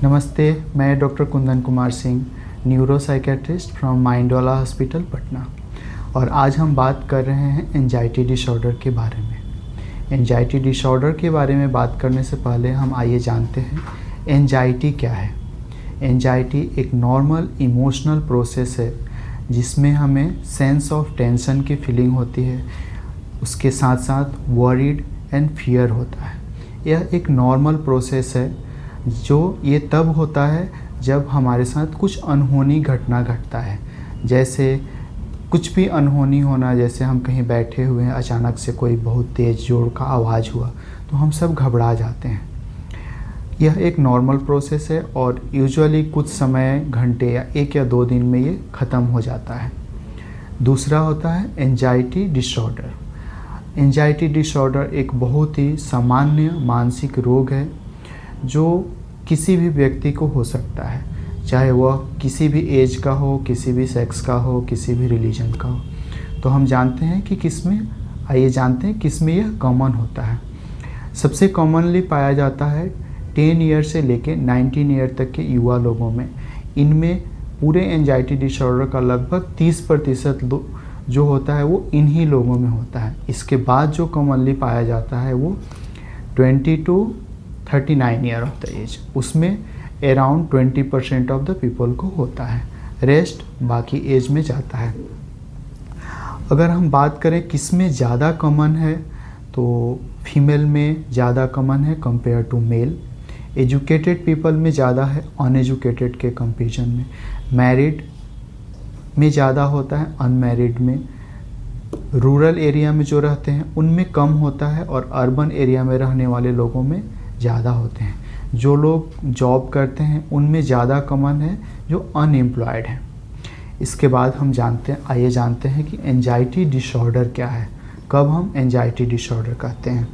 नमस्ते, मैं doctor Kundan Kumar Singh, neuro psychiatrist from Mindwala hospital Patna. और आज हम बात कर रहे हैं एंजाइटी डिसऑर्डर के बारे में। एंजाइटी डिसऑर्डर के बारे में बात करने से पहले हम आइए जानते हैं एंजाइटी क्या है। एंजाइटी एक नॉर्मल इमोशनल प्रोसेस है जिसमें हमें सेंस ऑफ टेंशन की फीलिंग होती है, उसके साथ साथ वरीड एंड फियर होता है। यह एक नॉर्मल प्रोसेस है जो ये तब होता है जब हमारे साथ कुछ अनहोनी घटना घटता है। जैसे कुछ भी अनहोनी होना, जैसे हम कहीं बैठे हुए हैं, अचानक से कोई बहुत तेज़ ज़ोर का आवाज़ हुआ तो हम सब घबरा जाते हैं। यह एक नॉर्मल प्रोसेस है और यूजुअली कुछ समय, घंटे या 1 या 2 दिन में ये ख़त्म हो जाता है। दूसरा होता है एंजाइटी डिसऑर्डर। एंजाइटी डिसऑर्डर एक बहुत ही सामान्य मानसिक रोग है जो किसी भी व्यक्ति को हो सकता है, चाहे वह किसी भी एज का हो, किसी भी सेक्स का हो, किसी भी रिलीजन का हो। तो हम जानते हैं कि आइए जानते हैं किसमें यह कॉमन होता है। सबसे कॉमनली पाया जाता है 10 ईयर से लेके 19 ईयर तक के युवा लोगों में। इनमें पूरे एंजाइटी डिसऑर्डर का लगभग 30% जो होता है वो इन्हीं लोगों में होता है। इसके बाद जो कॉमनली पाया जाता है वो 20 to 39 year of the age, उसमें अराउंड 20% ऑफ द पीपल को होता है, रेस्ट बाकी एज में जाता है। अगर हम बात करें किस में ज़्यादा कॉमन है तो फीमेल में ज़्यादा कॉमन है compare to male. Educated people में ज़्यादा है अनएजुकेटेड के कंपेरिजन में। मैरिड में ज़्यादा होता है, अनमैरिड में। रूरल एरिया में जो रहते हैं उनमें कम होता है और अर्बन एरिया में रहने वाले लोगों में ज़्यादा होते हैं। जो लोग जॉब करते हैं उनमें ज़्यादा कॉमन है जो अनएम्प्लॉयड हैं। इसके बाद हम आइए जानते हैं कि एंजाइटी डिसऑर्डर क्या है, कब हम एंजाइटी डिसऑर्डर कहते हैं।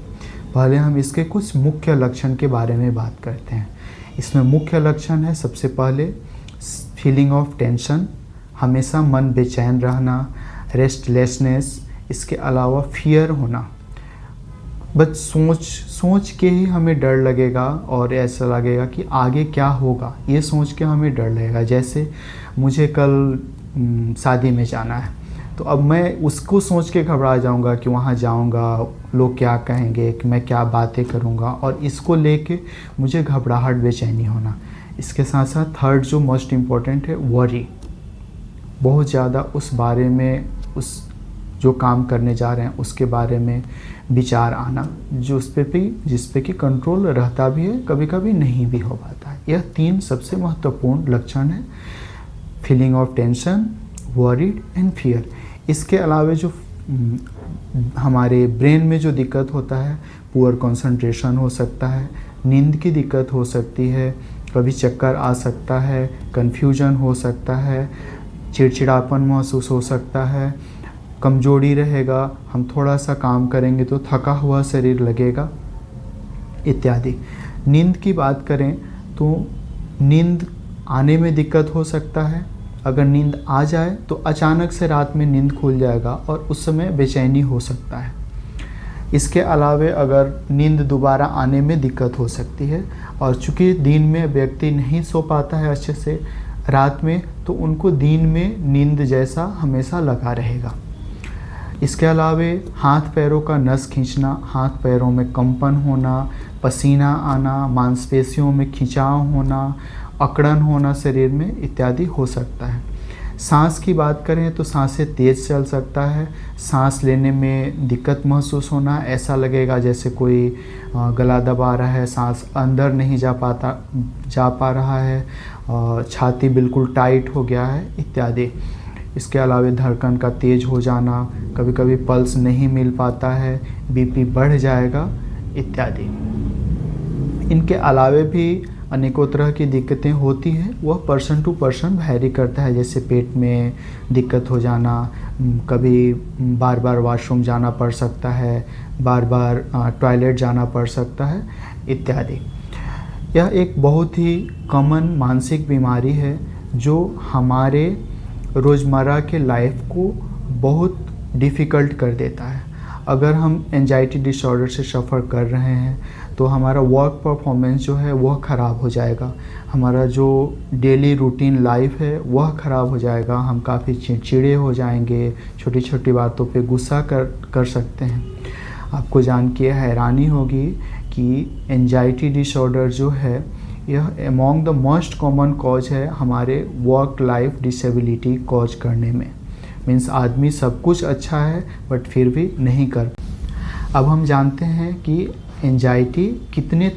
पहले हम इसके कुछ मुख्य लक्षण के बारे में बात करते हैं। इसमें मुख्य लक्षण है, सबसे पहले फीलिंग ऑफ टेंशन, हमेशा मन बेचैन रहना, रेस्टलेसनेस, इसके अलावा फियर होना। बस सोच के ही हमें डर लगेगा और ऐसा लगेगा कि आगे क्या होगा, ये सोच के हमें डर लगेगा। जैसे मुझे कल शादी में जाना है तो अब मैं उसको सोच के घबरा जाऊंगा कि वहाँ जाऊंगा, लोग क्या कहेंगे, कि मैं क्या बातें करूंगा, और इसको लेके मुझे घबराहट, बेचैनी होना। इसके साथ साथ थर्ड जो मोस्ट इम्पॉर्टेंट है, वरी, बहुत ज़्यादा उस बारे में, उस जो काम करने जा रहे हैं उसके बारे में विचार आना, जिस पे कि कंट्रोल रहता भी है, कभी कभी नहीं भी हो पाता है। यह 3 सबसे महत्वपूर्ण लक्षण है, feeling of tension, worried and fear. इसके अलावा जो हमारे ब्रेन में जो दिक्कत होता है, पुअर कंसंट्रेशन हो सकता है, नींद की दिक्कत हो सकती है, कभी चक्कर आ सकता है, कन्फ्यूजन हो सकता है, चिड़चिड़ापन महसूस हो सकता है, कमजोरी रहेगा, हम थोड़ा सा काम करेंगे तो थका हुआ शरीर लगेगा इत्यादि। नींद की बात करें तो नींद आने में दिक्कत हो सकता है। अगर नींद आ जाए तो अचानक से रात में नींद खुल जाएगा और उस समय बेचैनी हो सकता है। इसके अलावे अगर नींद दोबारा आने में दिक्कत हो सकती है, और चूँकि दिन में व्यक्ति नहीं सो पाता है अच्छे से रात में, तो उनको दिन में नींद जैसा हमेशा लगा रहेगा। इसके अलावे हाथ पैरों का नस खींचना, हाथ पैरों में कंपन होना, पसीना आना, मांसपेशियों में खिंचाव होना, अकड़न होना शरीर में इत्यादि हो सकता है। सांस की बात करें तो सांसें तेज़ चल सकता है, सांस लेने में दिक्कत महसूस होना, ऐसा लगेगा जैसे कोई गला दबा रहा है, सांस अंदर नहीं जा पा रहा है, छाती बिल्कुल टाइट हो गया है इत्यादि। इसके अलावा धड़कन का तेज हो जाना, कभी कभी पल्स नहीं मिल पाता है, बीपी बढ़ जाएगा इत्यादि। इनके अलावे भी अनेकों तरह की दिक्कतें होती हैं, वह पर्सन टू पर्सन वैरी करता है। जैसे पेट में दिक्कत हो जाना, कभी बार बार वॉशरूम जाना पड़ सकता है, बार बार टॉयलेट जाना पड़ सकता है इत्यादि। यह एक बहुत ही कॉमन मानसिक बीमारी है जो हमारे रोज़मर्रा के लाइफ को बहुत डिफ़िकल्ट कर देता है। अगर हम एंजाइटी डिसऑर्डर से सफ़र कर रहे हैं तो हमारा वर्क परफॉर्मेंस जो है वह ख़राब हो जाएगा, हमारा जो डेली रूटीन लाइफ है वह ख़राब हो जाएगा, हम काफ़ी चिड़चिड़े हो जाएंगे, छोटी छोटी बातों पे गुस्सा कर सकते हैं। आपको जान के हैरानी होगी कि एंजाइटी डिसऑर्डर जो है यह among the most common cause है हमारे वर्क लाइफ डिसेबिलिटी कॉज करने में। मीन्स आदमी सब कुछ अच्छा है बट फिर भी नहीं कर। अब हम जानते हैं कि एंजाइटी कितने